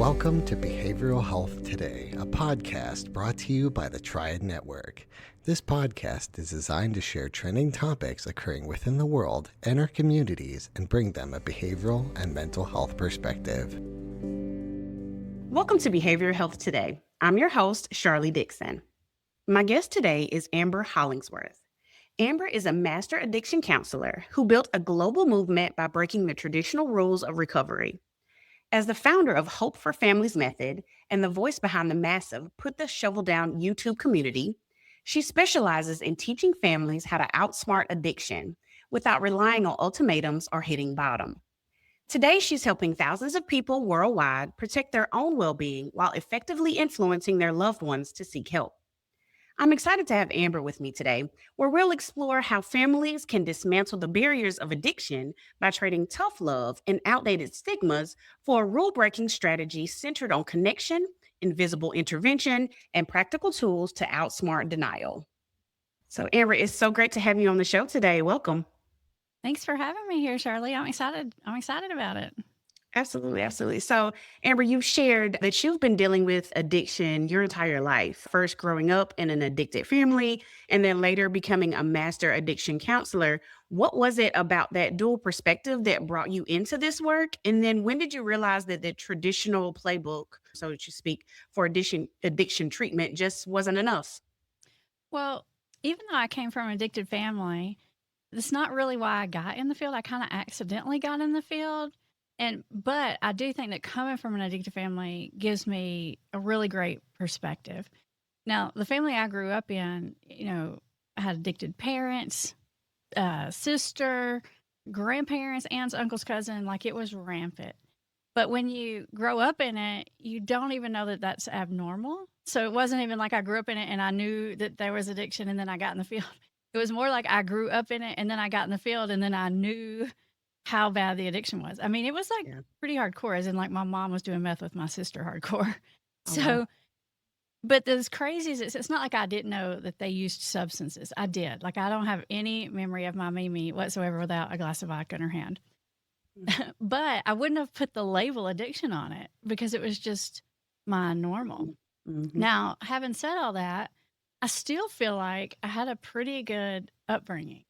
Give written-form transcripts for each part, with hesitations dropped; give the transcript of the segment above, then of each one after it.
Welcome to Behavioral Health Today, a podcast brought to you by the Triad Network. This podcast is designed to share trending topics occurring within the world and our communities and bring them a behavioral and mental health perspective. Welcome to Behavioral Health Today. I'm your host, Sharlee Dixon. My guest today is Amber Hollingsworth. Amber is a master addiction counselor who built a global movement by breaking the traditional rules of recovery. As the founder of Hope for Families Method and the voice behind the massive Put the Shovel Down YouTube community, she specializes in teaching families how to outsmart addiction without relying on ultimatums or hitting bottom. Today, she's helping thousands of people worldwide protect their own well-being while effectively influencing their loved ones to seek help. I'm excited to have Amber with me today, where we'll explore how families can dismantle the barriers of addiction by trading tough love and outdated stigmas for a rule-breaking strategy centered on connection, invisible intervention, and practical tools to outsmart denial. So, Amber, it's so great to have you on the show today. Welcome. Thanks for having me here, Sharlee. I'm excited about it. Absolutely, absolutely. So, Amber, you've shared that you've been dealing with addiction your entire life, first growing up in an addicted family and then later becoming a master addiction counselor. What was it about that dual perspective that brought you into this work? And then when did you realize that the traditional playbook, so to speak, for addiction treatment just wasn't enough? Well, even though I came from an addicted family, that's not really why I got in the field. I kind of accidentally got in the field. But I do think that coming from an addicted family gives me a really great perspective. Now, the family I grew up in, I had addicted parents, sister, grandparents, aunts, uncles, cousin, like it was rampant. But when you grow up in it, you don't even know that that's abnormal. So it wasn't even like I grew up in it and I knew that there was addiction and then I got in the field. It was more like I grew up in it and then I got in the field and then I knew how bad the addiction was. I mean, it was like pretty hardcore, as in like my mom was doing meth with my sister hardcore. Oh, So, wow. but as crazy as it's not like I didn't know that they used substances. I did. Like I don't have any memory of my Mimi whatsoever without a glass of vodka in her hand. But I wouldn't have put the label addiction on it because it was just my normal. Mm-hmm. Now, having said all that, I still feel like I had a pretty good upbringing.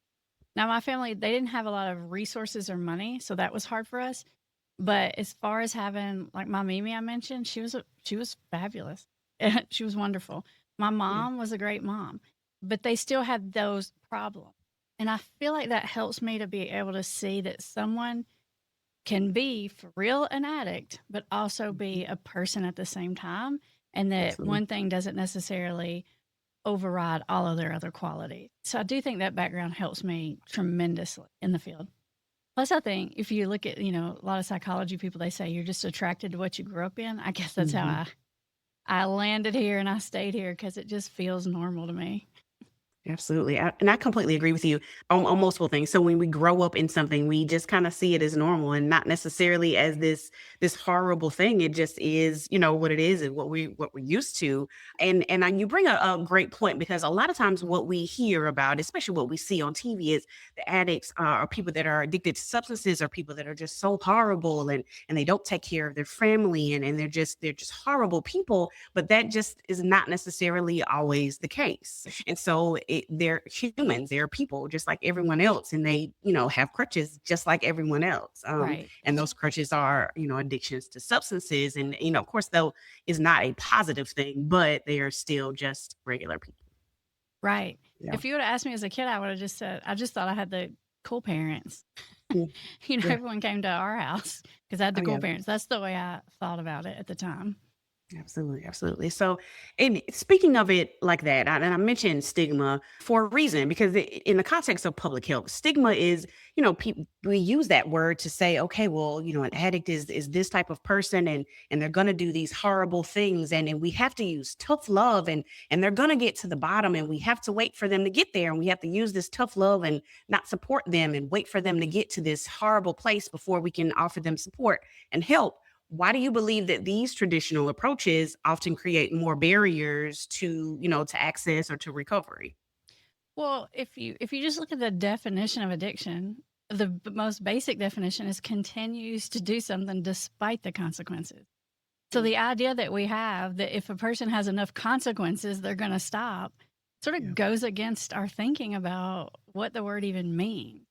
Now, my family, they didn't have a lot of resources or money, so that was hard for us. But as far as having, like my Mimi I mentioned, she was fabulous. She was wonderful. My mom was a great mom, but they still had those problems. And I feel like that helps me to be able to see that someone can be for real an addict, but also be a person at the same time. And that Absolutely. one thing doesn't necessarily override all of their other qualities. So I do think that background helps me tremendously in the field. Plus, I think if you look at, a lot of psychology people, they say you're just attracted to what you grew up in. I guess that's how I landed here and I stayed here because it just feels normal to me. Absolutely. And I completely agree with you on multiple things. So when we grow up in something, we just kind of see it as normal and not necessarily as this horrible thing. It just is, what it is and what we're used to. And you bring a great point, because a lot of times what we hear about, especially what we see on TV, is the addicts are people that are addicted to substances, or people that are just so horrible and they don't take care of their family, and they're just horrible people. But that just is not necessarily always the case. And so they're humans, they're people just like everyone else, and they have crutches just like everyone else. Right. And those crutches are addictions to substances, and of course, though, is not a positive thing, but they are still just regular people. Right. Yeah. If you would have asked me as a kid, I would have just said, I just thought I had the cool parents. Yeah. Everyone came to our house because I had the cool Yeah. parents. That's the way I thought about it at the time. Absolutely, absolutely. So, and speaking of it like that, and I mentioned stigma for a reason, because in the context of public health, stigma is, people, we use that word to say, okay, well, an addict is this type of person, and they're going to do these horrible things, and we have to use tough love, and they're going to get to the bottom, and we have to wait for them to get there, and we have to use this tough love and not support them, and wait for them to get to this horrible place before we can offer them support and help. Why do you believe that these traditional approaches often create more barriers to, to access or to recovery? Well, if you just look at the definition of addiction, the most basic definition is continues to do something despite the consequences. So the idea that we have that if a person has enough consequences, they're going to stop sort of goes against our thinking about what the word even means.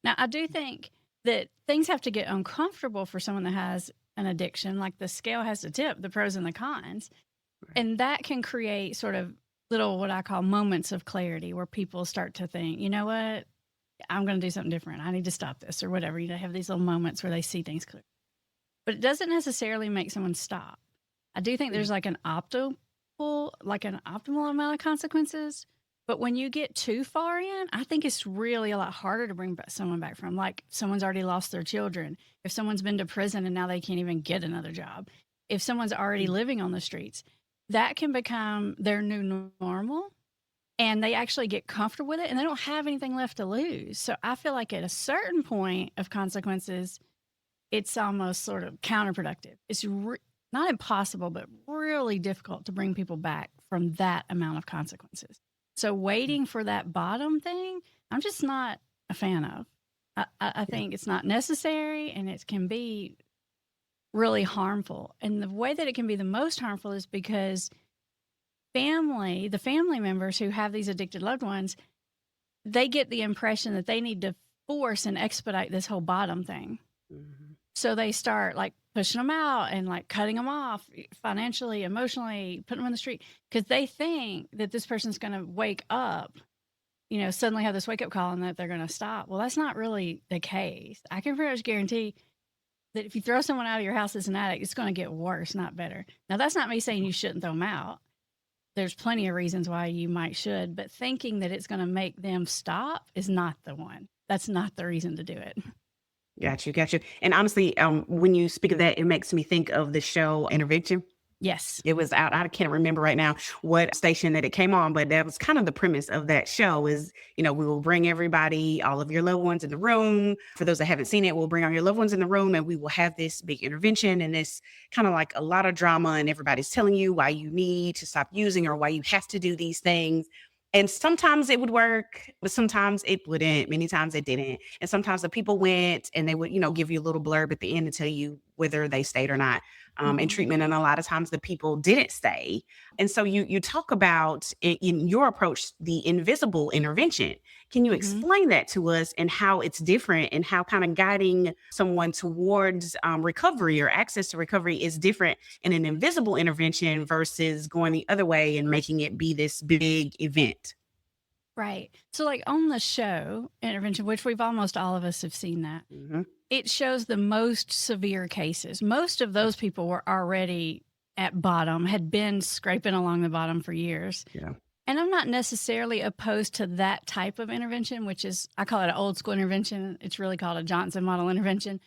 Now, I do think that things have to get uncomfortable for someone that has an addiction, like the scale has to tip, the pros and the cons. And that can create sort of little, what I call moments of clarity, where people start to think, you know what, I'm going to do something different. I need to stop this or whatever. You know, have these little moments where they see things clear. But it doesn't necessarily make someone stop. I do think there's like an optimal amount of consequences. But when you get too far in, I think it's really a lot harder to bring someone back from. Like, someone's already lost their children. If someone's been to prison and now they can't even get another job. If someone's already living on the streets, that can become their new normal. And they actually get comfortable with it and they don't have anything left to lose. So I feel like at a certain point of consequences, it's almost sort of counterproductive. It's not impossible, but really difficult to bring people back from that amount of consequences. So waiting for that bottom thing, I'm just not a fan of. I think it's not necessary, and it can be really harmful. And the way that it can be the most harmful is because the family members who have these addicted loved ones, they get the impression that they need to force and expedite this whole bottom thing. Mm-hmm. So they start like pushing them out and like cutting them off financially, emotionally, putting them on the street, because they think that this person's going to wake up, you know, suddenly have this wake up call and that they're going to stop. Well, that's not really the case. I can pretty much guarantee that if you throw someone out of your house as an addict, it's going to get worse, not better. Now, that's not me saying you shouldn't throw them out. There's plenty of reasons why you might should, but thinking that it's going to make them stop is not the one. That's not the reason to do it. Got you. And honestly, when you speak of that, it makes me think of the show Intervention. Yes. It was out. I can't remember right now what station that it came on, but that was kind of the premise of that show is, you know, we will bring everybody, all of your loved ones in the room. For those that haven't seen it, we'll bring all your loved ones in the room and we will have this big intervention and this kind of like a lot of drama, and everybody's telling you why you need to stop using or why you have to do these things. And sometimes it would work, but sometimes it wouldn't. Many times it didn't. And sometimes the people went and they would, you know, give you a little blurb at the end to tell you whether they stayed or not in treatment. And a lot of times the people didn't stay. And so you talk about in your approach, the invisible intervention. Can you explain that to us and how it's different and how kind of guiding someone towards recovery or access to recovery is different in an invisible intervention versus going the other way and making it be this big event? Right. So like on the show Intervention, which we've almost all of us have seen that, it shows the most severe cases. Most of those people were already at bottom, had been scraping along the bottom for years. Yeah. And I'm not necessarily opposed to that type of intervention, which is, I call it an old school intervention. It's really called a Johnson model intervention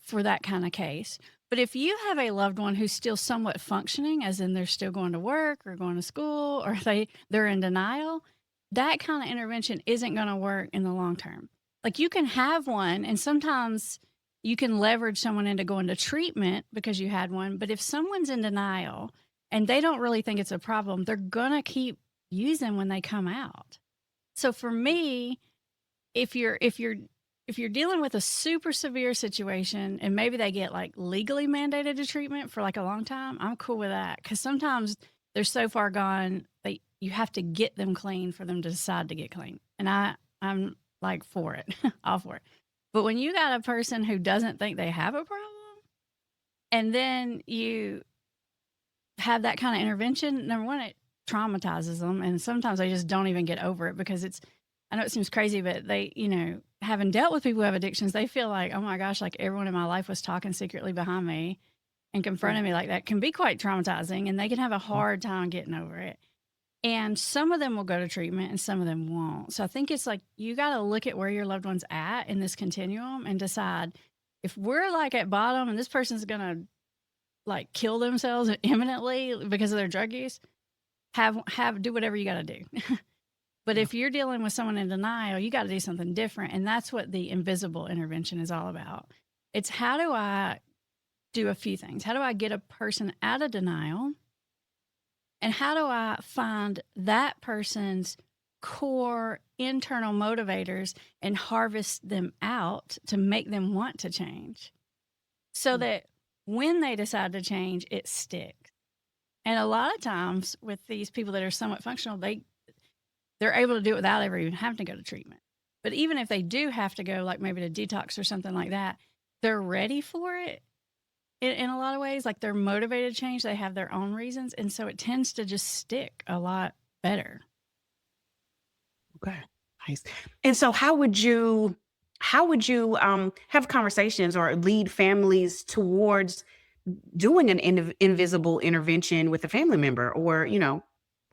for that kind of case. But if you have a loved one who's still somewhat functioning, as in they're still going to work or going to school, or they're in denial, that kind of intervention isn't going to work in the long term. Like, you can have one, and sometimes you can leverage someone into going to treatment because you had one. But if someone's in denial and they don't really think it's a problem, they're going to keep using when they come out. So for me, if you're dealing with a super severe situation and maybe they get like legally mandated to treatment for like a long time, I'm cool with that, because sometimes they're so far gone that you have to get them clean for them to decide to get clean. And I'm like for it, all for it. But when you got a person who doesn't think they have a problem, and then you have that kind of intervention, number one, it traumatizes them. And sometimes they just don't even get over it, because I know it seems crazy, but they, you know, having dealt with people who have addictions, they feel like, oh my gosh, like everyone in my life was talking secretly behind me and confronting me like that. Can be quite traumatizing, and they can have a hard time getting over it. And some of them will go to treatment and some of them won't. So I think it's like, you got to look at where your loved one's at in this continuum and decide, if we're like at bottom and this person's going to like kill themselves imminently because of their drug use, do whatever you got to do. But if you're dealing with someone in denial, you got to do something different. And that's what the invisible intervention is all about. It's, how do I do a few things? How do I get a person out of denial? And how do I find that person's core internal motivators and harvest them out to make them want to change? So that when they decide to change, it sticks. And a lot of times with these people that are somewhat functional, they're able to do it without ever even having to go to treatment. But even if they do have to go, like maybe to detox or something like that, they're ready for it in a lot of ways. Like they're motivated to change. They have their own reasons. And so it tends to just stick a lot better. Okay, nice. And so how would you have conversations or lead families towards doing an invisible intervention with a family member or,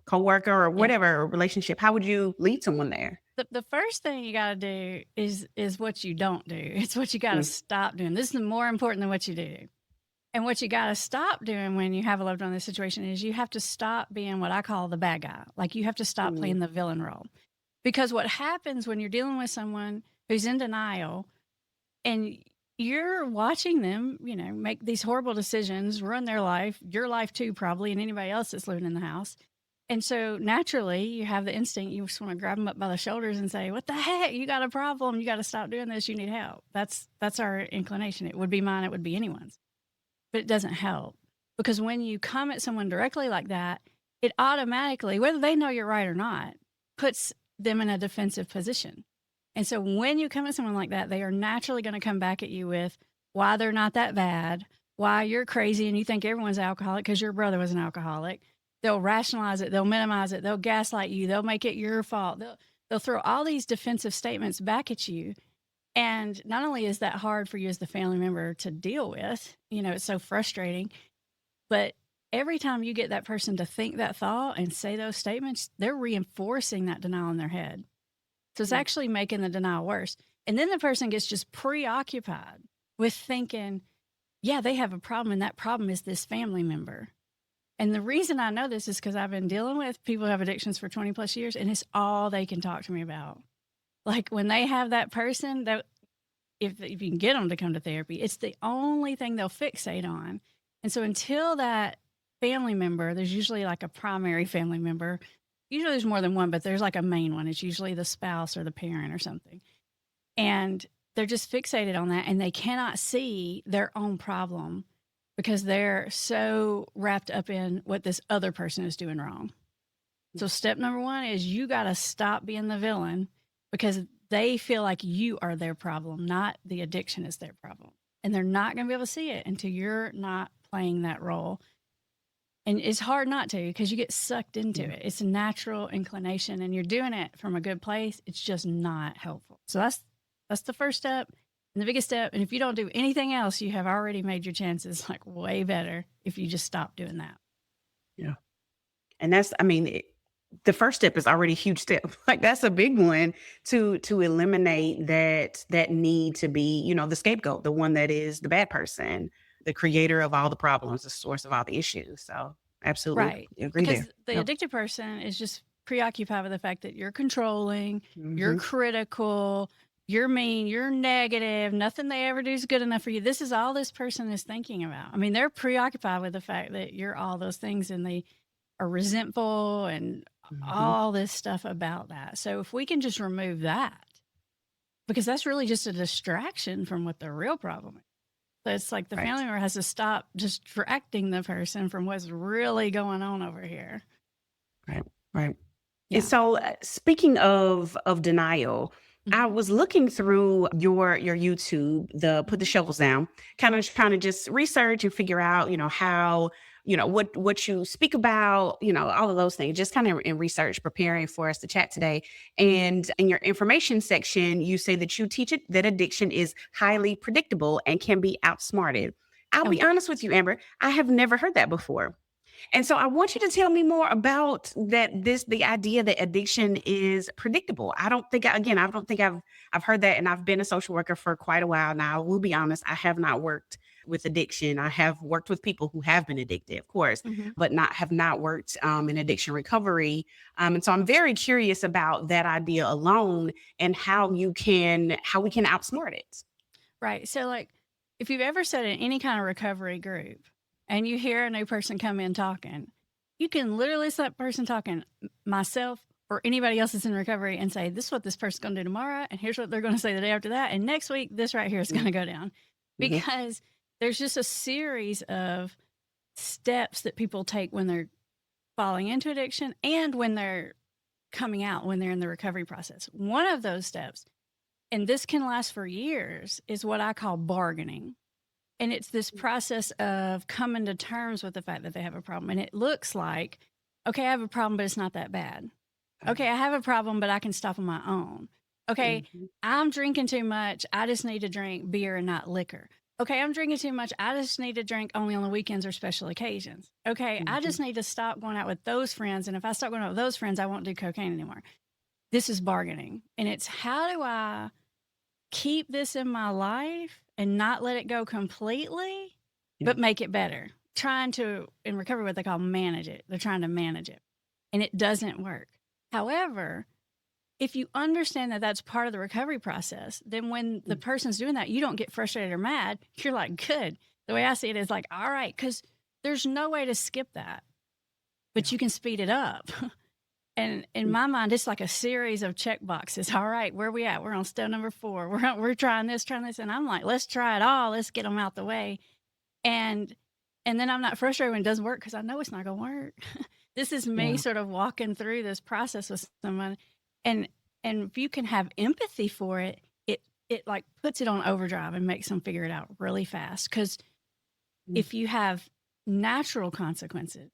coworker or whatever relationship? How would you lead someone there? The first thing you got to do is what you don't do. It's what you got to stop doing. This is more important than what you do. And what you got to stop doing when you have a loved one in this situation is you have to stop being what I call the bad guy. Like you have to stop playing the villain role. Because what happens when you're dealing with someone who's in denial and you're watching them, make these horrible decisions, ruin their life, your life too, probably, and anybody else that's living in the house. And so naturally you have the instinct, you just want to grab them up by the shoulders and say, what the heck? You got a problem. You got to stop doing this. You need help. That's our inclination. It would be mine. It would be anyone's. But it doesn't help because when you come at someone directly like that, it automatically, whether they know you're right or not, puts them in a defensive position. And so when you come at someone like that, they are naturally going to come back at you with why they're not that bad, why you're crazy and you think everyone's alcoholic because your brother was an alcoholic. They'll rationalize it. They'll minimize it. They'll gaslight you. They'll make it your fault. They'll throw all these defensive statements back at you. And not only is that hard for you as the family member to deal with, it's so frustrating, but every time you get that person to think that thought and say those statements, they're reinforcing that denial in their head. So it's actually making the denial worse. And then the person gets just preoccupied with thinking, yeah, they have a problem, and that problem is this family member. And the reason I know this is because I've been dealing with people who have addictions for 20 plus years, and it's all they can talk to me about. Like when they have that person, that if you can get them to come to therapy, it's the only thing they'll fixate on. And so until that family member, there's usually like a primary family member. Usually there's more than one, but there's like a main one. It's usually the spouse or the parent or something. And they're just fixated on that, and they cannot see their own problem because they're so wrapped up in what this other person is doing wrong. So step number one is you got to stop being the villain because they feel like you are their problem, not the addiction is their problem. And they're not going to be able to see it until you're not playing that role. And it's hard not to because you get sucked into it. It's a natural inclination and you're doing it from a good place. It's just not helpful. So that's the first step and the biggest step. And if you don't do anything else, you have already made your chances like way better if you just stop doing that. Yeah. And that's, the first step is already a huge step. Like that's a big one to eliminate that need to be, the scapegoat, the one that is the bad person, the creator of all the problems, the source of all the issues. So absolutely right. Agree because there. The Yep. addicted person is just preoccupied with the fact that you're controlling, you're critical, you're mean, you're negative, nothing they ever do is good enough for you. This is all this person is thinking about. They're preoccupied with the fact that you're all those things and they are resentful and all this stuff about that. So if we can just remove that, because that's really just a distraction from what the real problem is. So it's like the family member has to stop distracting the person from what's really going on over here. Right. Yeah. And so speaking of denial, I was looking through your YouTube, the Put the Shovels Down, kind of trying to just research and figure out, how, what you speak about, all of those things, just kind of in research, preparing for us to chat today. And in your information section, you say that you teach it that addiction is highly predictable and can be outsmarted. I'll be honest with you, Amber, I have never heard that before. And so I want you to tell me more about the idea that addiction is predictable. I don't think I've heard that, and I've been a social worker for quite a while now. I will be honest, I have not worked with addiction. I have worked with people who have been addicted, of course, but have not worked in addiction recovery. And so I'm very curious about that idea alone and how we can outsmart it. Right. So like if you've ever sat in any kind of recovery group and you hear a new person come in talking, you can literally see that person talking, myself or anybody else that's in recovery, and say, this is what this person's going to do tomorrow. And here's what they're going to say the day after that. And next week, this right here is going to go down. Because there's just a series of steps that people take when they're falling into addiction and when they're coming out, when they're in the recovery process. One of those steps, and this can last for years, is what I call bargaining. And it's this process of coming to terms with the fact that they have a problem. And it looks like, okay, I have a problem, but it's not that bad. Okay, I have a problem, but I can stop on my own. Okay, I'm drinking too much. I just need to drink beer and not liquor. Okay, I'm drinking too much. I just need to drink only on the weekends or special occasions. Okay, I just need to stop going out with those friends. And if I stop going out with those friends, I won't do cocaine anymore. This is bargaining. And it's, how do I keep this in my life and not let it go completely, but make it better? Trying to, in recovery, what they call manage it. They're trying to manage it. And it doesn't work. However, if you understand that that's part of the recovery process, then when the person's doing that, you don't get frustrated or mad. You're like, good. The way I see it is like, all right, because there's no way to skip that, but you can speed it up. And in my mind, it's like a series of check boxes. All right, where are we at? We're on step number 4. We're trying this. And I'm like, let's try it all. Let's get them out the way. And then I'm not frustrated when it doesn't work because I know it's not going to work. This is me sort of walking through this process with someone. And if you can have empathy for it, it like puts it on overdrive and makes them figure it out really fast. Because if you have natural consequences,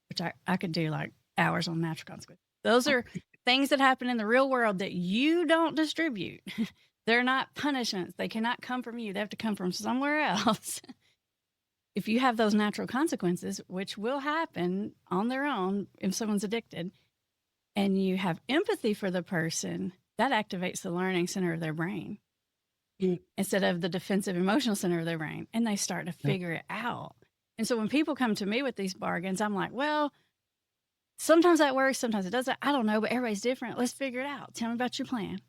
which I could do like hours on natural consequences. Those are things that happen in the real world that you don't distribute. They're not punishments. They cannot come from you. They have to come from somewhere else. If you have those natural consequences, which will happen on their own if someone's addicted, and you have empathy for the person, that activates the learning center of their brain instead of the defensive emotional center of their brain. And they start to figure it out. And so when people come to me with these bargains, I'm like, well, sometimes that works, sometimes it doesn't. I don't know, but everybody's different. Let's figure it out. Tell me about your plan.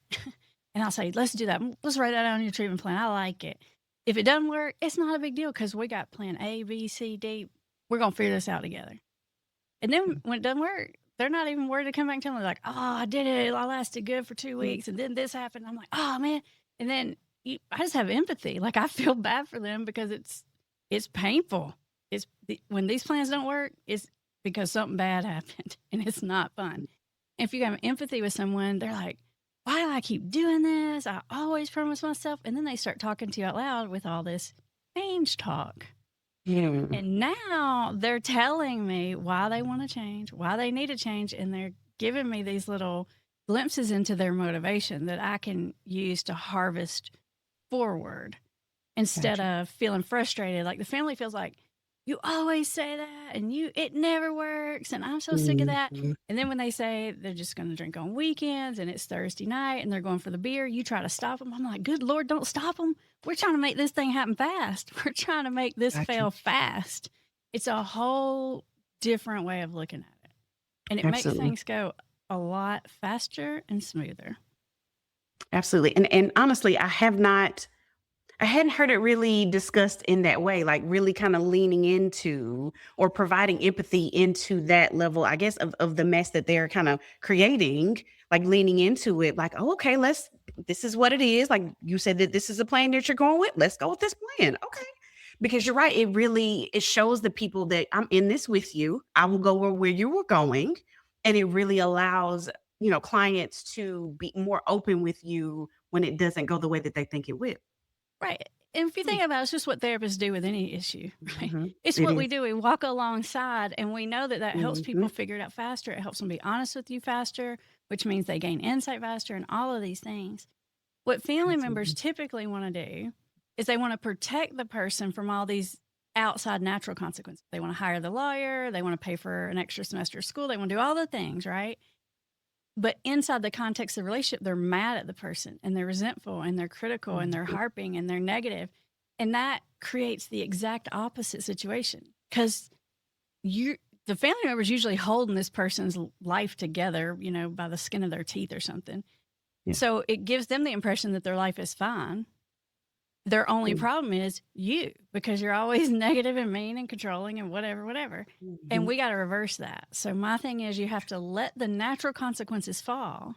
And I'll say, let's do that. Let's write that down on your treatment plan. I like it. If it doesn't work, it's not a big deal because we got plan A, B, C, D. We're going to figure this out together. And then when it doesn't work, they're not even worried to come back and tell me, like, oh, I did it. I lasted good for 2 weeks. And then this happened. I'm like, oh, man. And then I just have empathy. Like, I feel bad for them because it's painful. When these plans don't work, it's because something bad happened and it's not fun. And if you have empathy with someone, they're like, why do I keep doing this? I always promise myself. And then they start talking to you out loud with all this change talk. And now they're telling me why they want to change, why they need to change. And they're giving me these little glimpses into their motivation that I can use to harvest forward instead of feeling frustrated. Like the family feels like, you always say that and it never works. And I'm so sick of that. And then when they say they're just going to drink on weekends and it's Thursday night and they're going for the beer, you try to stop them. I'm like, good Lord, don't stop them. We're trying to make this thing happen fast. We're trying to make this fail fast. It's a whole different way of looking at it. And it makes things go a lot faster and smoother. Absolutely. And honestly, I hadn't heard it really discussed in that way, like really kind of leaning into or providing empathy into that level, I guess, of the mess that they're kind of creating, like leaning into it, like, oh, okay, this is what it is. Like you said that this is a plan that you're going with. Let's go with this plan. Okay. Because you're right. It shows the people that I'm in this with you. I will go where you were going. And it really allows, clients to be more open with you when it doesn't go the way that they think it will. Right. And if you think about it, it's just what therapists do with any issue, right? It's what we do. We walk alongside and we know that helps people figure it out faster. It helps them be honest with you faster, which means they gain insight faster and all of these things. What family members typically want to do is they want to protect the person from all these outside natural consequences. They want to hire the lawyer. They want to pay for an extra semester of school. They want to do all the things, right? But inside the context of the relationship, they're mad at the person and they're resentful and they're critical and they're harping and they're negative. And that creates the exact opposite situation because the family member's usually holding this person's life together, by the skin of their teeth or something. Yeah. So it gives them the impression that their life is fine. Their only problem is you, because you're always negative and mean and controlling and whatever. And we got to reverse that. So my thing is you have to let the natural consequences fall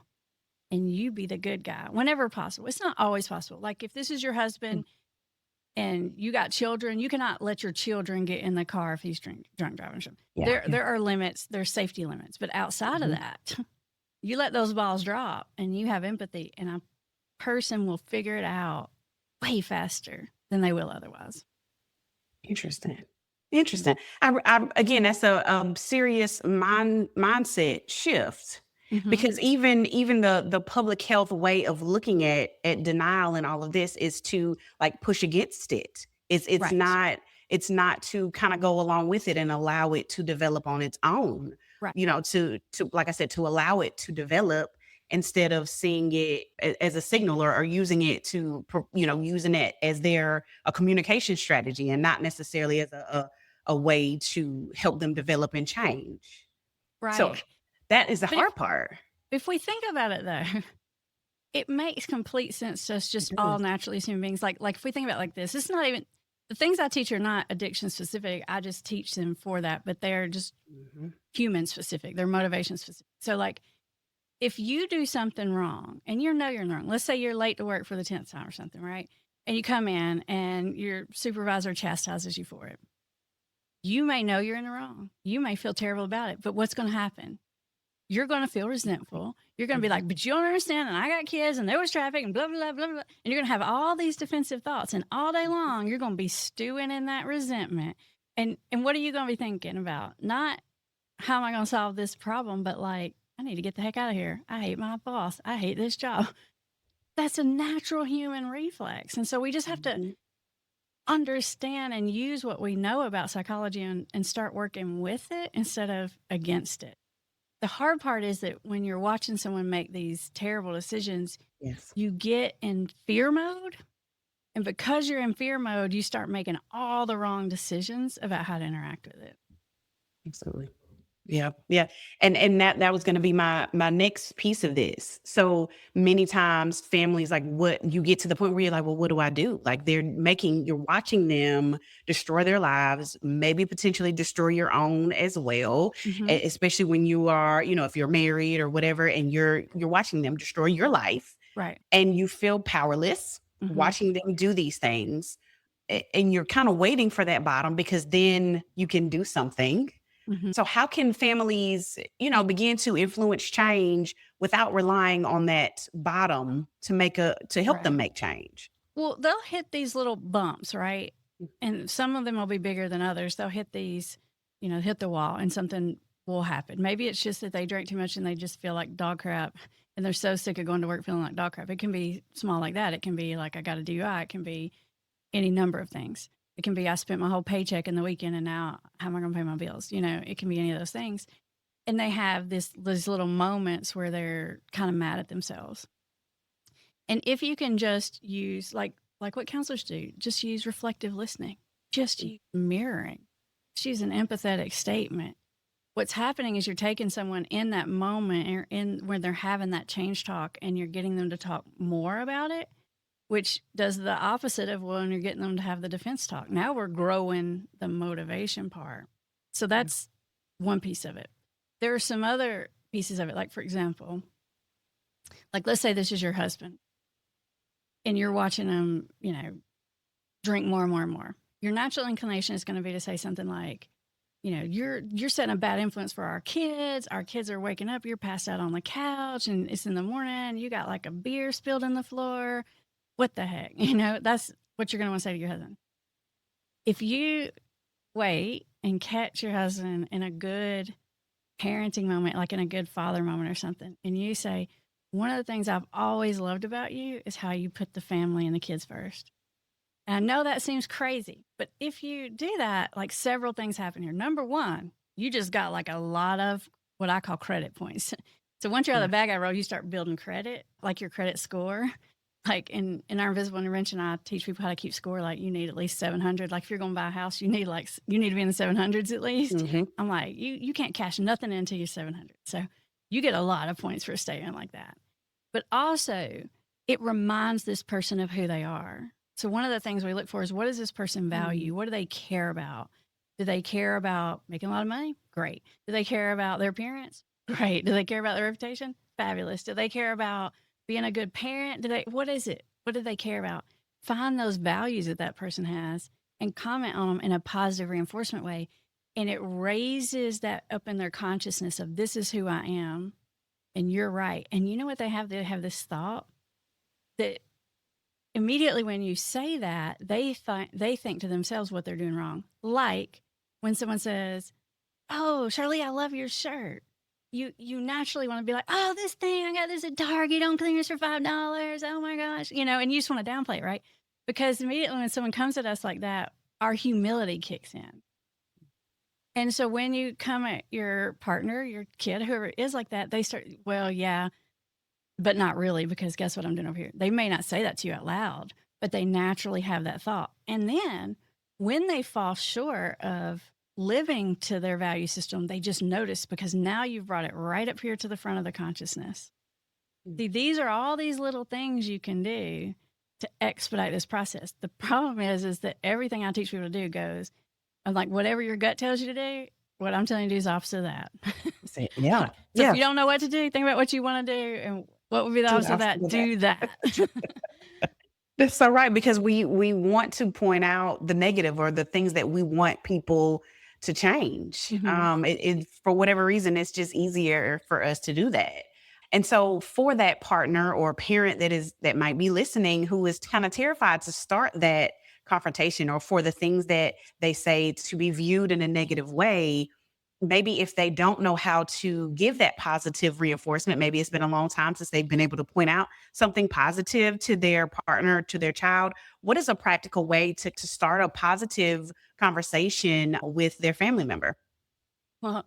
and you be the good guy whenever possible. It's not always possible. Like if this is your husband and you got children, you cannot let your children get in the car if he's drunk driving. Yeah. There are limits, there's safety limits. But outside of that, you let those balls drop and you have empathy, and a person will figure it out way faster than they will otherwise. Interesting. Again, that's a serious mindset shift, because even the public health way of looking at denial and all of this is to like push against it. It's Right. not to kind of go along with it and allow it to develop on its own. Right. To like I said, to allow it to develop instead of seeing it as a signal, or using it to using it as a communication strategy, and not necessarily as a way to help them develop and change. So Right. that is the But hard part. if we think about it though, it makes complete sense to us, just It all does. naturally as human beings. Like if we think about it like this, it's not even the things I teach are not addiction specific. I just teach them for that, but they're just Mhm. human specific. They're motivation specific. So like if you do something wrong and you're in the wrong, let's say you're late to work for the 10th time or something, right? And you come in and your supervisor chastises you for it. You may know you're in the wrong. You may feel terrible about it, but what's going to happen? You're going to feel resentful. You're going to be like, but you don't understand. And I got kids and there was traffic and blah, blah, blah, blah. And you're going to have all these defensive thoughts. And all day long, you're going to be stewing in that resentment. And what are you going to be thinking about? Not how am I going to solve this problem, but like, I need to get the heck out of here. I hate my boss. I hate this job. That's a natural human reflex. And so we just have to Mhm. understand and use what we know about psychology and start working with it instead of against it. The hard part is that when you're watching someone make these terrible decisions, Yes. you get in fear mode. And because you're in fear mode, you start making all the wrong decisions about how to interact with it. Absolutely. Yeah. Yeah. And that was going to be my next piece of this. So many times families, like, what you get to the point where you're like, well, what do I do? Like, you're watching them destroy their lives, maybe potentially destroy your own as well. Especially when you are, if you're married or whatever, and you're watching them destroy your life, Right. and you feel powerless watching them do these things. And you're kind of waiting for that bottom, because then you can do something. So how can families, begin to influence change without relying on that bottom to help them Right. make change? Well, they'll hit these little bumps, right? And some of them will be bigger than others. They'll hit these, hit the wall and something will happen. Maybe it's just that they drank too much and they just feel like dog crap and they're so sick of going to work feeling like dog crap. It can be small like that. It can be like I got a DUI. It can be any number of things. It can be I spent my whole paycheck in the weekend and now how am I going to pay my bills? It can be any of those things. And they have these little moments where they're kind of mad at themselves. And if you can just use like what counselors do, just use reflective listening, just use mirroring, just use an empathetic statement. What's happening is you're taking someone in that moment or in where they're having that change talk and you're getting them to talk more about it, which does the opposite of when you're getting them to have the defense talk. Now we're growing the motivation part. So that's one piece of it. There are some other pieces of it. Like, for example, like let's say this is your husband and you're watching them, drink more and more and more. Your natural inclination is going to be to say something like, you're setting a bad influence for our kids. Our kids are waking up. You're passed out on the couch and it's in the morning. You got like a beer spilled on the floor. What the heck? That's what you're going to want to say to your husband. If you wait and catch your husband in a good parenting moment, like in a good father moment or something, and you say, one of the things I've always loved about you is how you put the family and the kids first. And I know that seems crazy, but if you do that, like several things happen here. Number one, you just got like a lot of what I call credit points. So once you're out of the bad guy role, you start building credit, like your credit score. Like in our invisible intervention, I teach people how to keep score. Like you need at least 700. Like if you're going to buy a house, you need to be in the 700s at least. I'm like, you can't cash nothing until you're 700. So you get a lot of points for a statement like that. But also, it reminds this person of who they are. So one of the things we look for is, what does this person value? What do they care about? Do they care about making a lot of money? Great. Do they care about their appearance? Great. Do they care about their reputation? Fabulous. Do they care about being a good parent? What is it? What do they care about? find those values that that person has and comment on them in a positive reinforcement way. And it raises that up in their consciousness of this is who I am and you're right. And you know what they have? They have this thought that immediately when you say that, they think to themselves what they're doing wrong. Like when someone says, "Oh, Sharlee, I love your shirt." You naturally want to be like, "Oh, this thing, I got this at Target on clearance for $5. Oh my gosh." And you just want to downplay it, right? Because immediately when someone comes at us like that, our humility kicks in. And so when you come at your partner, your kid, whoever it is like that, they start, well, yeah, but not really, because guess what I'm doing over here? They may not say that to you out loud, but they naturally have that thought. And then when they fall short of living to their value system, they just notice, because now you've brought it right up here to the front of the consciousness. See, these are all these little things you can do to expedite this process. The problem is that everything I teach people to do goes, I'm like, whatever your gut tells you to do, what I'm telling you to do is opposite of that. Yeah. So Yeah. if you don't know what to do, think about what you want to do, and what would be the Do the opposite of that? opposite of Do that. That's so right, because we want to point out the negative or the things that we want people to change. For whatever reason, it's just easier for us to do that. And so for that partner or parent that might be listening who is kind of terrified to start that confrontation, or for the things that they say to be viewed in a negative way, maybe if they don't know how to give that positive reinforcement, maybe it's been a long time since they've been able to point out something positive to their partner, to their child. What is a practical way to start a positive conversation with their family member? Well,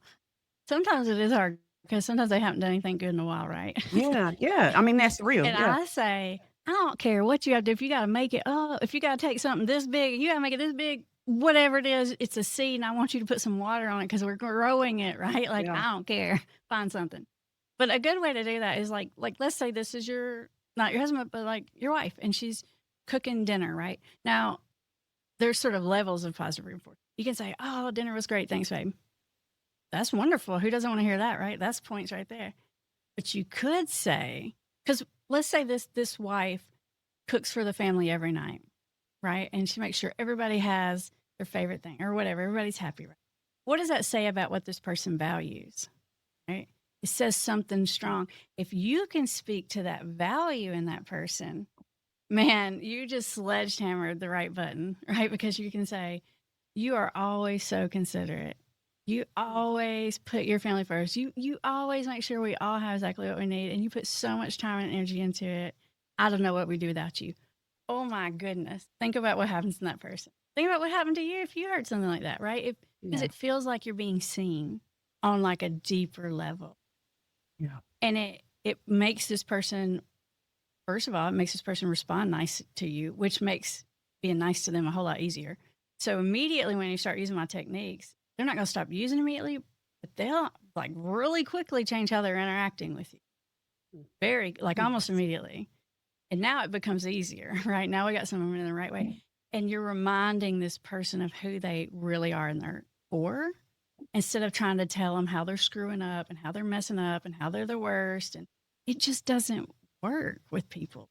sometimes it is hard because sometimes they haven't done anything good in a while, right? Yeah, yeah. I mean, that's real. And Yeah. I say, I don't care what you got to do. If you got to make it, if you got to take something this big, you got to make it this big, whatever it is, it's a seed, and I want you to put some water on it because we're growing it, right? Like, Yeah. I don't care. Find something. But a good way to do that is like let's say this is not your husband, but like your wife, and she's cooking dinner, right? Now, there's sort of levels of positive reinforcement. You can say, "Oh, dinner was great. Thanks, babe." That's wonderful. Who doesn't want to hear that, right? That's points right there. But you could say, because let's say this wife cooks for the family every night, right? And she makes sure everybody has their favorite thing or whatever. Everybody's happy, right? What does that say about what this person values, right? It says something strong. If you can speak to that value in that person, man, you just sledgehammered the right button, right? Because you can say, you are always so considerate. You always put your family first. You always make sure we all have exactly what we need, and you put so much time and energy into it. I don't know what we do without you. Oh my goodness. Think about what happens in that person. Think about what happened to you if you heard something like that, right? Because it feels like you're being seen on like a deeper level. Yeah. And it makes this person, first of all, it makes this person respond nice to you, which makes being nice to them a whole lot easier. So immediately when you start using my techniques, they're not going to stop using immediately, but they'll like really quickly change how they're interacting with you. Very, like almost immediately. And now it becomes easier, right? Now we got some of them in the right way. And you're reminding this person of who they really are in their core, instead of trying to tell them how they're screwing up and how they're messing up and how they're the worst. And it just doesn't work with people,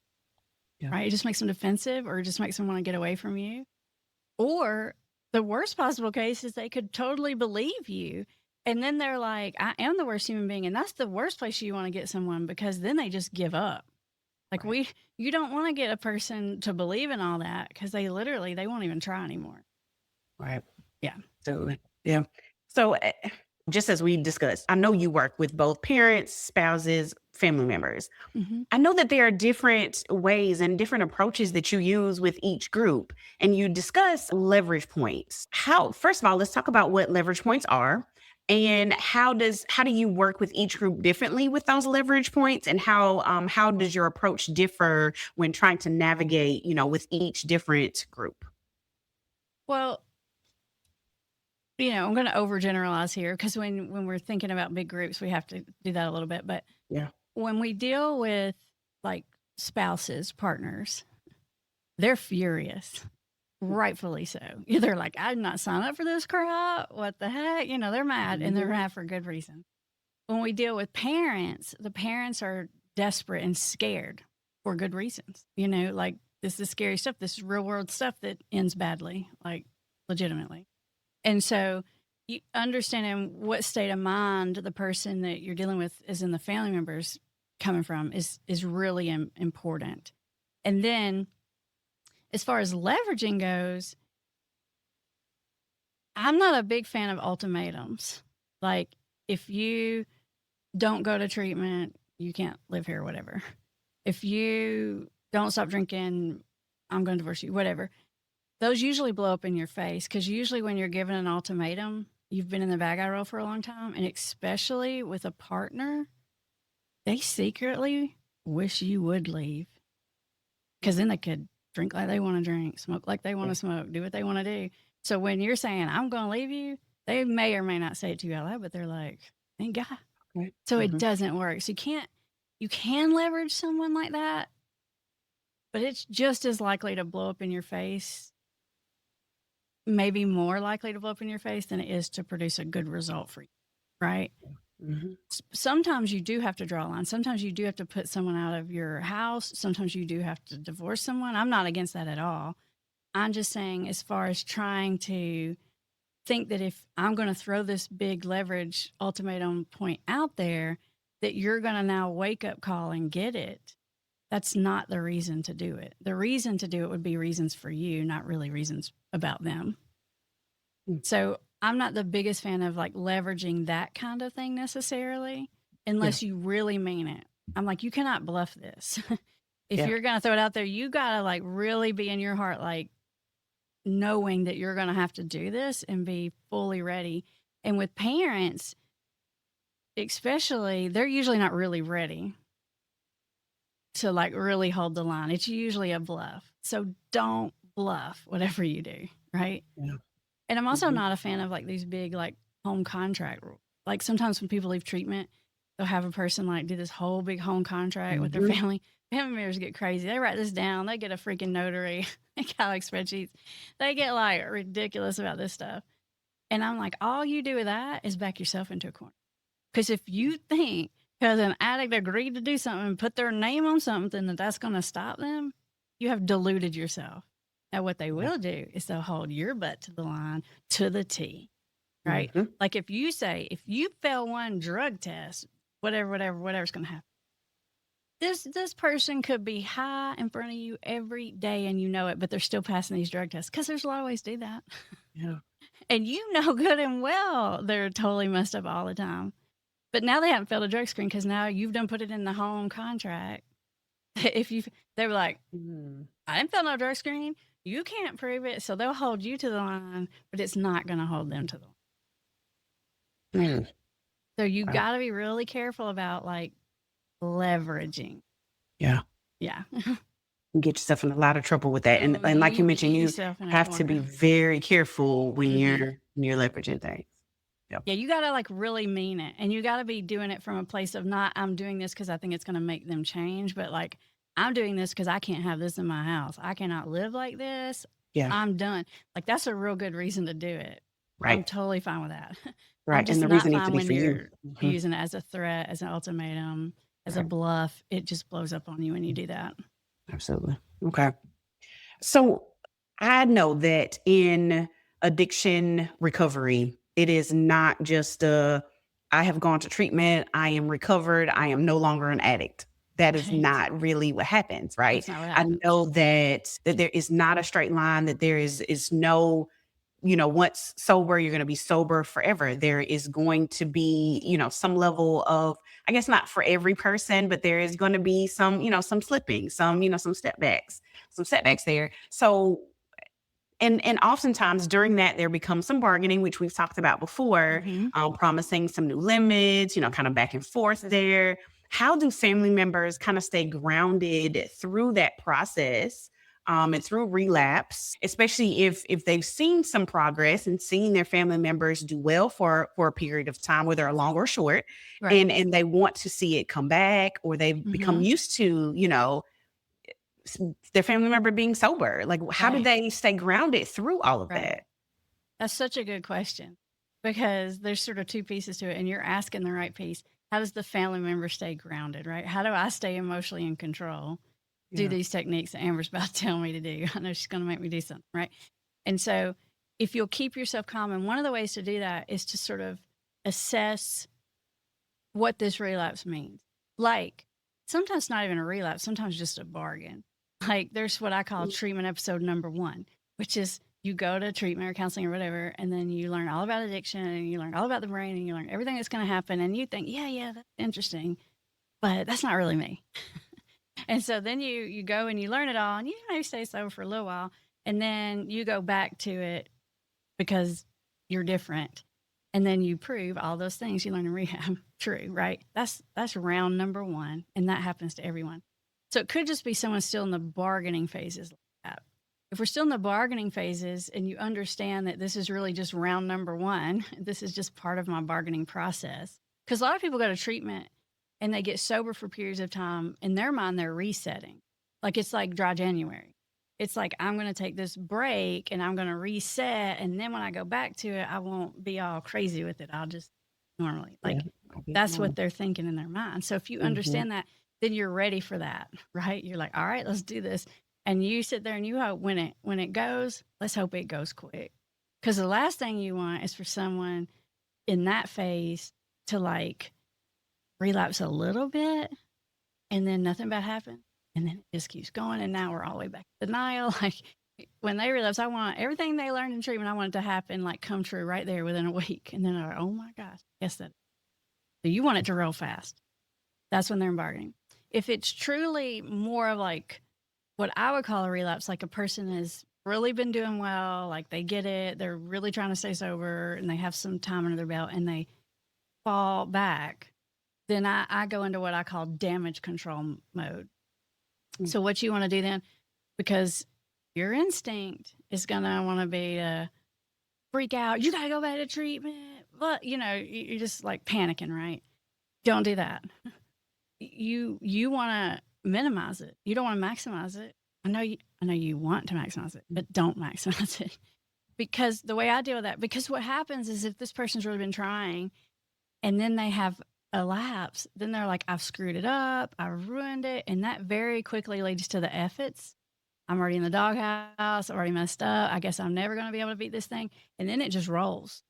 right? It just makes them defensive, or it just makes them want to get away from you. Or the worst possible case is they could totally believe you. And then they're like, I am the worst human being. And that's the worst place you want to get someone, because then they just give up. Like you don't want to get a person to believe in all that, because they won't even try anymore. Right. Yeah. So, yeah. So just as we discussed, I know you work with both parents, spouses, family members. Mm-hmm. I know that there are different ways and different approaches that you use with each group, and you discuss leverage points. First of all, let's talk about what leverage points are, and how do you work with each group differently with those leverage points, and how does your approach differ when trying to navigate, with each different group? Well, I'm going to overgeneralize here, because when we're thinking about big groups, we have to do that a little bit. But Yeah. when we deal with like spouses, partners, they're furious, rightfully so. They're like, I did not sign up for this crap. What the heck? They're mad, and they're mad for good reason. When we deal with parents, the parents are desperate and scared for good reasons. Like This is scary stuff. This is real world stuff that ends badly, like legitimately. And so you understanding what state of mind the person that you're dealing with is in, the family members coming from, is really important. And then as far as leveraging goes, I'm not a big fan of ultimatums. Like, if you don't go to treatment, you can't live here, whatever. If you don't stop drinking, I'm going to divorce you, whatever. Those usually blow up in your face, because usually when you're given an ultimatum, you've been in the bad guy role for a long time. And especially with a partner, they secretly wish you would leave, because then they could drink like they want to drink, smoke like they want to smoke, do what they want to do. So when you're saying, I'm going to leave you, they may or may not say it to you out loud, but they're like, thank God. Right. So it doesn't work. So you can leverage someone like that, but it's just as likely to blow up in your face, maybe more likely to blow up in your face than it is to produce a good result for you, right? Mm-hmm. Sometimes you do have to draw a line. Sometimes you do have to put someone out of your house. Sometimes you do have to divorce someone. I'm not against that at all. I'm just saying, as far as trying to think that if I'm going to throw this big leverage ultimatum point out there, that you're going to now wake up call and get it. That's not the reason to do it. The reason to do it would be reasons for you, not really reasons about them. So I'm not the biggest fan of like leveraging that kind of thing necessarily, unless you really mean it. I'm like, you cannot bluff this. If you're going to throw it out there, you got to like really be in your heart, like knowing that you're going to have to do this and be fully ready. And with parents, especially, they're usually not really ready to like really hold the line. It's usually a bluff. So don't bluff whatever you do, right? Yeah. And I'm also not a fan of like these big like home contract rules. Like sometimes when people leave treatment, they'll have a person like do this whole big home contract with their family. Family members get crazy. They write this down. They get a freaking notary. They got like spreadsheets. They get like ridiculous about this stuff. And I'm like, all you do with that is back yourself into a corner. Because if you think because an addict agreed to do something and put their name on something that's going to stop them, you have deluded yourself. Now, what they will do is they'll hold your butt to the line to the T, right? Like if you say, if you fail one drug test, whatever's going to happen. This person could be high in front of you every day and you know it, but they're still passing these drug tests because there's a lot of ways to do that. Yeah. And you know good and well they're totally messed up all the time. But now they haven't failed a drug screen because now you've done put it in the home contract. They were like, I didn't fail no drug screen. You can't prove it. So they'll hold you to the line, but it's not going to hold them to the line. So you got to be really careful about like leveraging. Yeah. Yeah. You get yourself in a lot of trouble with that. And like you mentioned, you have to be very careful when you're leveraging things. Yeah, you got to like really mean it. And you got to be doing it from a place of not, I'm doing this because I think it's going to make them change, but like, I'm doing this because I can't have this in my house. I cannot live like this. Yeah. I'm done. Like, that's a real good reason to do it. Right. I'm totally fine with that. Right. And the reason needs to be for you. Using it as a threat, as an ultimatum, as a bluff. It just blows up on you when you do that. Absolutely. Okay. So I know that in addiction recovery, it is not just I have gone to treatment, I am recovered, I am no longer an addict. That is not really what happens, right? That's not what happens. I know that there is not a straight line, that there is no, once sober, you're going to be sober forever. There is going to be, some level of, I guess not for every person, but there is going to be some, some slipping, some, some setbacks there. So And oftentimes during that, there becomes some bargaining, which we've talked about before, promising some new limits, kind of back and forth there. How do family members kind of stay grounded through that process and through relapse, especially if they've seen some progress and seen their family members do well for a period of time, whether long or short, and they want to see it come back, or they've become used to, their family member being sober? Like, how do they stay grounded through all of that? That's such a good question, because there's sort of two pieces to it, and you're asking the right piece. How does the family member stay grounded, right? How do I stay emotionally in control? do Yeah. these techniques that Amber's about to tell me to do. I know she's going to make me do something, right? And so if you'll keep yourself calm, and one of the ways to do that is to sort of assess what this relapse means. Like, sometimes not even a relapse, sometimes just a bargain. Like, there's what I call treatment episode number 1, which is you go to treatment or counseling or whatever, and then you learn all about addiction, and you learn all about the brain, and you learn everything that's going to happen, and you think, yeah, that's interesting, but that's not really me. And so then you go and you learn it all, and you maybe stay sober for a little while, and then you go back to it because you're different. And then you prove all those things you learn in rehab true, right? That's round number 1, and that happens to everyone. So it could just be someone still in the bargaining phases like that. If we're still in the bargaining phases and you understand that this is really just round number 1, this is just part of my bargaining process. Because a lot of people go to treatment and they get sober for periods of time. In their mind, they're resetting. Like, it's like dry January. It's like, I'm going to take this break and I'm going to reset. And then when I go back to it, I won't be all crazy with it. I'll just normally, like, that's what they're thinking in their mind. So if you understand that, then you're ready for that, right? You're like, all right, let's do this. And you sit there and you hope when it goes, let's hope it goes quick. Because the last thing you want is for someone in that phase to like relapse a little bit and then nothing bad happens. And then it just keeps going. And now we're all the way back to denial. Like, when they relapse, I want everything they learned in treatment, I want it to happen, like, come true right there within a week. And then they're like, oh my gosh, yes, that. So you want it to roll fast. That's when they're in bargaining. If it's truly more of like what I would call a relapse, like a person has really been doing well, like they get it, they're really trying to stay sober, and they have some time under their belt and they fall back, then I go into what I call damage control mode. So what you want to do then, because your instinct is going to want to be to freak out. You got to go back to treatment. But, you're just like panicking, right? Don't do that. You want to minimize it. You don't want to maximize it. I know you want to maximize it, but don't maximize it. Because the way I deal with that, because what happens is if this person's really been trying and then they have a lapse, then they're like, I've screwed it up, I've ruined it. And that very quickly leads to the F-its. I'm already in the doghouse, I've already messed up. I guess I'm never going to be able to beat this thing. And then it just rolls.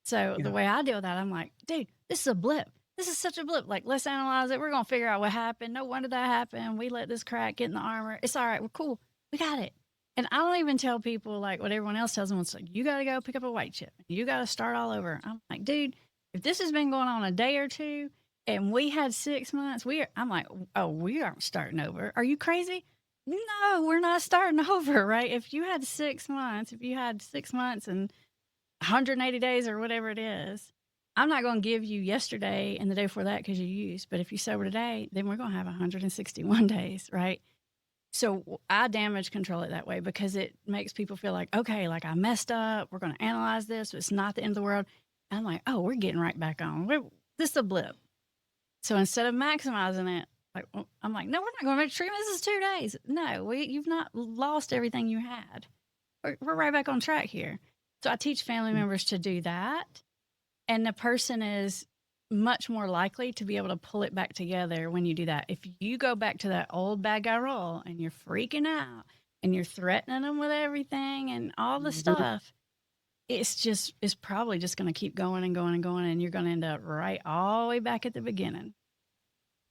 So the way I deal with that, I'm like, dude, this is a blip. This is such a blip. Like, let's analyze it. We're going to figure out what happened. No wonder that happened. We let this crack get in the armor. It's all right. We're cool. We got it. And I don't even tell people like what everyone else tells them. It's like, you got to go pick up a white chip. You got to start all over. I'm like, dude, if this has been going on a day or two and we had 6 months, I'm like, oh, we aren't starting over. Are you crazy? No, we're not starting over, right? If you had 6 months, and 180 days or whatever it is, I'm not going to give you yesterday and the day before that because you used. But if you sober today, then we're going to have 161 days, right? So I damage control it that way because it makes people feel like, okay, like I messed up. We're going to analyze this. It's not the end of the world. And I'm like, oh, we're getting right back on. This is a blip. So instead of maximizing it, I'm like, no, we're not going to make treatment. This is 2 days. No, you've not lost everything you had. We're right back on track here. So I teach family members to do that. And the person is much more likely to be able to pull it back together when you do that. If you go back to that old bad guy role and you're freaking out and you're threatening them with everything and all the stuff, it's probably just going to keep going and going and going. And you're going to end up right all the way back at the beginning.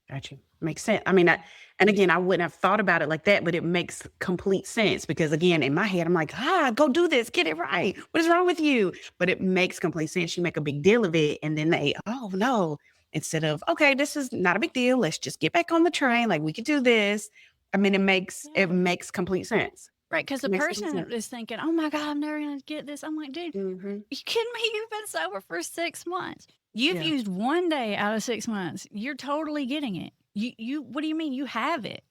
Gotcha. Makes sense. I mean, and again, I wouldn't have thought about it like that, but it makes complete sense because again, in my head, I'm like, go do this, get it right. What is wrong with you? But it makes complete sense. You make a big deal of it. And then oh no, instead of, okay, this is not a big deal. Let's just get back on the train. Like we could do this. I mean, it makes complete sense. Right. Because the person is thinking, oh my God, I'm never going to get this. I'm like, dude, you kidding me? You've been sober for 6 months. You've used 1 day out of 6 months. You're totally getting it. You what do you mean? You have it.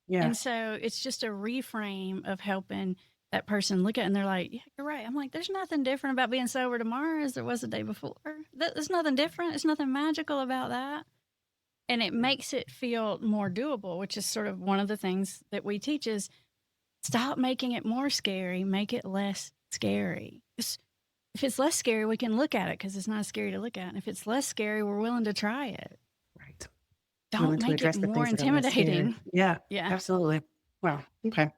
And so it's just a reframe of helping that person look at it and they're like, yeah, you're right. I'm like, there's nothing different about being sober tomorrow as there was the day before. There's nothing different. There's nothing magical about that. And it makes it feel more doable, which is sort of one of the things that we teach is stop making it more scary, make it less scary. If it's less scary, we can look at it because it's not scary to look at. And if it's less scary, we're willing to try it. Right. Don't make it more intimidating. Yeah, absolutely. Wow. Okay.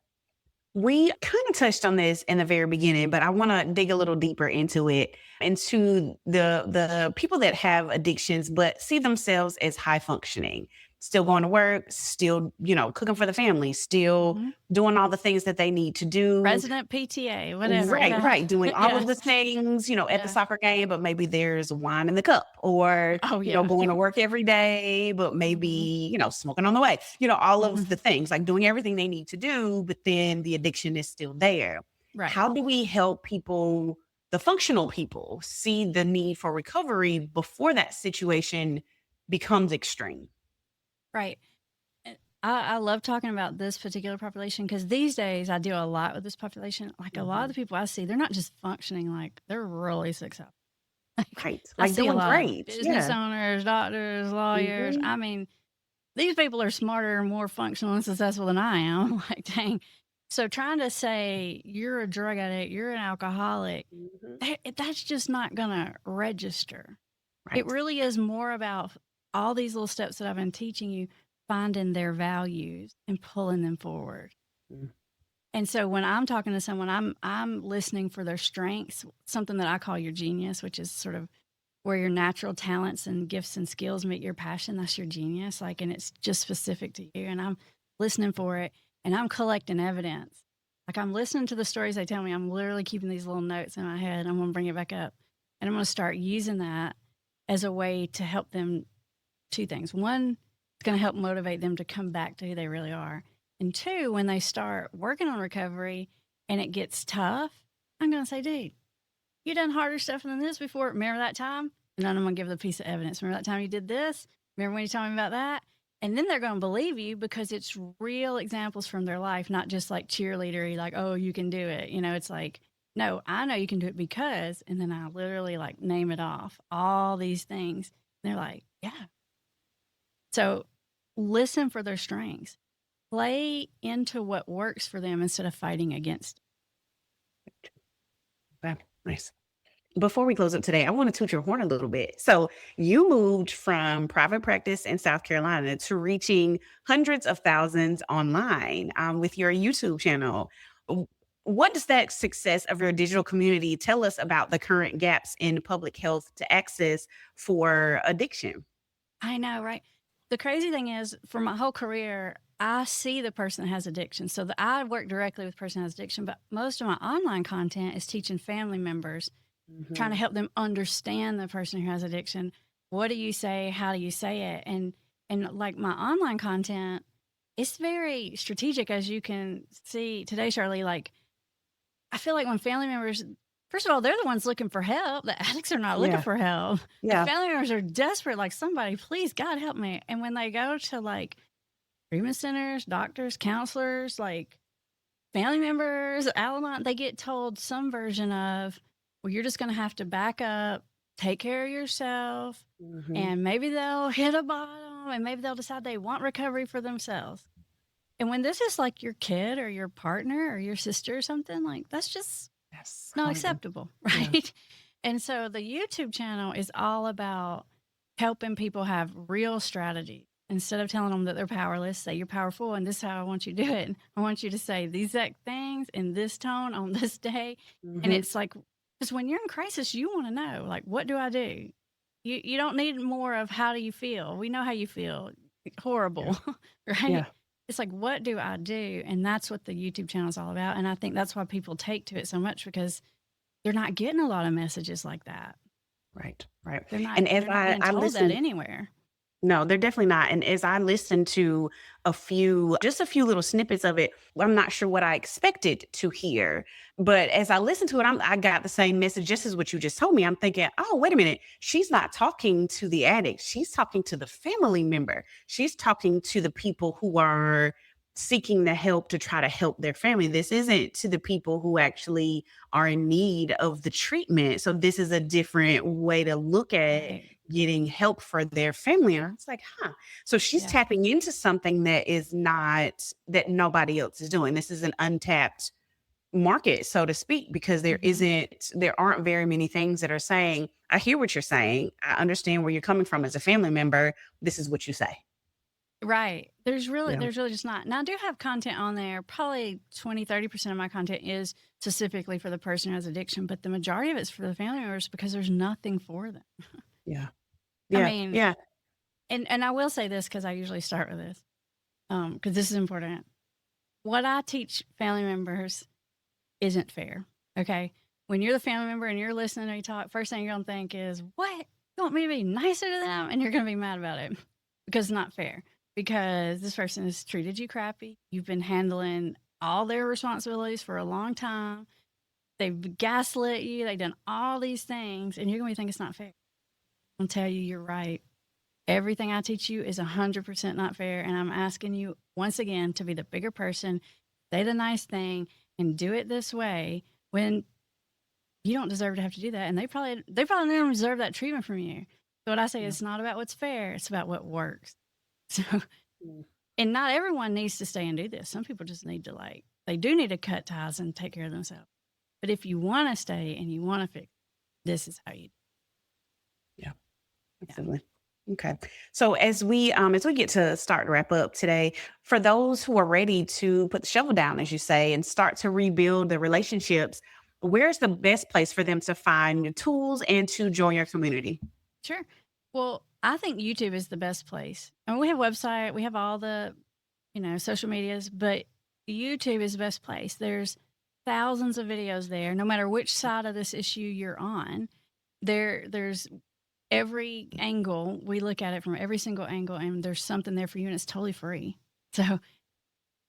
We kind of touched on this in the very beginning, but I want to dig a little deeper into it, into the people that have addictions, but see themselves as high functioning, still going to work, still, cooking for the family, still Hmm. doing all the things that they need to do. President PTA, whatever. Right, Yeah. right. Doing all Yeah. of the things, at the Yeah. soccer game, but maybe there's wine in the cup, or, Oh, yeah. going to work every day, but maybe, Hmm. smoking on the way, all of Hmm. the things, like doing everything they need to do, but then the addiction is still there. Right. How do we help people, the functional people, see the need for recovery before that situation becomes extreme? Right. I love talking about this particular population because these days I deal a lot with this population. Like a lot of Mhm. the people I see, they're not just functioning, like they're really successful. Like Right. I Like see a doing lot of great. business Yeah. owners, doctors, lawyers. Hmm. I mean, these people are smarter and more functional and successful than I am. Like, dang. So trying to say you're a drug addict, you're an alcoholic, Hmm. that's just not going to register. It Right. really is more about all these little steps that I've been teaching you, finding their values and pulling them forward. Mm. And so when I'm talking to someone, I'm listening for their strengths, something that I call your genius, which is sort of where your natural talents and gifts and skills meet your passion. That's your genius. Like, and it's just specific to you. And I'm listening for it and I'm collecting evidence. Like I'm listening to the stories they tell me. I'm literally keeping these little notes in my head. I'm going to bring it back up and I'm going to start using that as a way to help them. Two things. One, it's going to help motivate them to come back to who they really are. And two, when they start working on recovery and it gets tough, I'm going to say, dude, you done harder stuff than this before. Remember that time? And then I'm going to give the piece of evidence. Remember that time you did this? Remember when you told me about that? And then they're going to believe you because it's real examples from their life, not just like cheerleadery, like, oh, you can do it. It's like, no, I know you can do it because, and then I literally like name it off, all these things. And they're like, yeah. So listen for their strengths. Play into what works for them instead of fighting against. Okay. Nice. Before we close up today, I want to toot your horn a little bit. So you moved from private practice in South Carolina to reaching hundreds of thousands online with your YouTube channel. W- What does that success of your digital community tell us about the current gaps in public health to access for addiction? I know, right? The crazy thing is, for my whole career, I see the person that has addiction. So I work directly with the person that has addiction, but most of my online content is teaching family members, trying to Hmm. help them understand the person who has addiction. What do you say? How do you say it? And like my online content, it's very strategic, as you can see today, Sharlee. Like I feel like when family members, first of all, they're the ones looking for help. The addicts are not looking Yeah. for help. The Yeah. family members are desperate, like, somebody, please, God, help me. And when they go to like treatment centers, doctors, counselors, like family members, Al-Anon, they get told some version of, well, you're just going to have to back up, take care of yourself, Hmm. and maybe they'll hit a bottom and maybe they'll decide they want recovery for themselves. And when this is like your kid or your partner or your sister or something, like that's just That's not horrible. acceptable, Yeah. right? And so the YouTube channel is all about helping people have real strategy. Instead of telling them that they're powerless, say you're powerful and this is how I want you to do it. I want you to say these exact things in this tone on this day. And Hmm. it's like, because when you're in crisis, you want to know, like, what do I do? You don't need more of how do you feel? We know how you feel. Yeah. Horrible, right? Yeah. It's like, what do I do? And that's what the YouTube channel is all about. And I think that's why people take to it so much because they're not getting a lot of messages like that. Right. Right. They're not And as they're not I, being I told that listen. anywhere. No, they're definitely not. And as I listened to just a few little snippets of it, I'm not sure what I expected to hear. But as I listened to it, I got the same message just as what you just told me. I'm thinking, oh, wait a minute. She's not talking to the addict. She's talking to the family member. She's talking to the people who are seeking the help to try to help their family. This isn't to the people who actually are in need of the treatment. So this is a different way to look at Right. getting help for their family. And it's like, huh. So she's Yeah. tapping into something that nobody else is doing. This is an untapped market, so to speak, because Mhm. there aren't very many things that are saying, I hear what you're saying. I understand where you're coming from as a family member. This is what you say. Right. Yeah. There's really just not. Now I do have content on there. Probably 20-30% of my content is specifically for the person who has addiction, but the majority of it's for the family members because there's nothing for them. Yeah. I Yeah. mean, Yeah. and I will say this because I usually start with this, because this is important. What I teach family members isn't fair. Okay. When you're the family member and you're listening to me talk, first thing you're gonna think is, "What? You want me to be nicer to them?" And you're gonna be mad about it because it's not fair. Because this person has treated you crappy. You've been handling all their responsibilities for a long time. They've gaslit you. They've done all these things, and you're gonna think it's not fair. I'll tell you, you're right. Everything I teach you is 100% not fair, and I'm asking you once again to be the bigger person, say the nice thing, and do it this way when you don't deserve to have to do that, and they probably don't deserve that treatment from you. So what I say Yeah. is not about what's fair; it's about what works. So, Mm. and not everyone needs to stay and do this. Some people just need to they do need to cut ties and take care of themselves. But if you want to stay and you want to fix, this is how you. Yeah. Absolutely. Okay. So as we get to start to wrap up today, for those who are ready to put the shovel down, as you say, and start to rebuild the relationships, where's the best place for them to find the tools and to join your community? Sure. Well, I think YouTube is the best place. I mean, we have a website, we have all the, social medias, but YouTube is the best place. There's thousands of videos there, no matter which side of this issue you're on. There's every angle. We look at it from every single angle, and there's something there for you, and it's totally free. So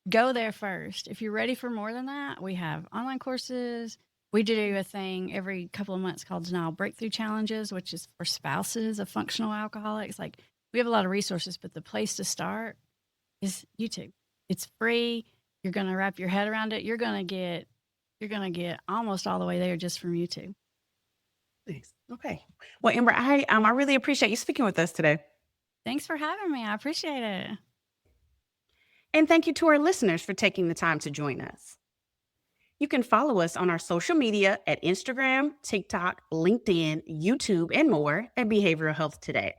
go there first. If you're ready for more than that, we have online courses. We do a thing every couple of months called Denial Breakthrough Challenges, which is for spouses of functional alcoholics. We have a lot of resources, but the place to start is YouTube. It's free. You're going to wrap your head around it. You're going to get almost all the way there just from YouTube. Thanks. Okay. Well, Amber, I really appreciate you speaking with us today. Thanks for having me. I appreciate it. And thank you to our listeners for taking the time to join us. You can follow us on our social media at Instagram, TikTok, LinkedIn, YouTube, and more at Behavioral Health Today.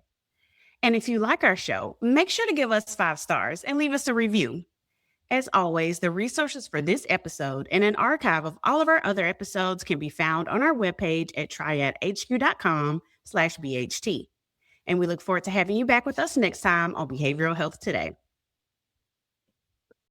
And if you like our show, make sure to give us 5 stars and leave us a review. As always, the resources for this episode and an archive of all of our other episodes can be found on our webpage at triadhq.com/BHT. And we look forward to having you back with us next time on Behavioral Health Today.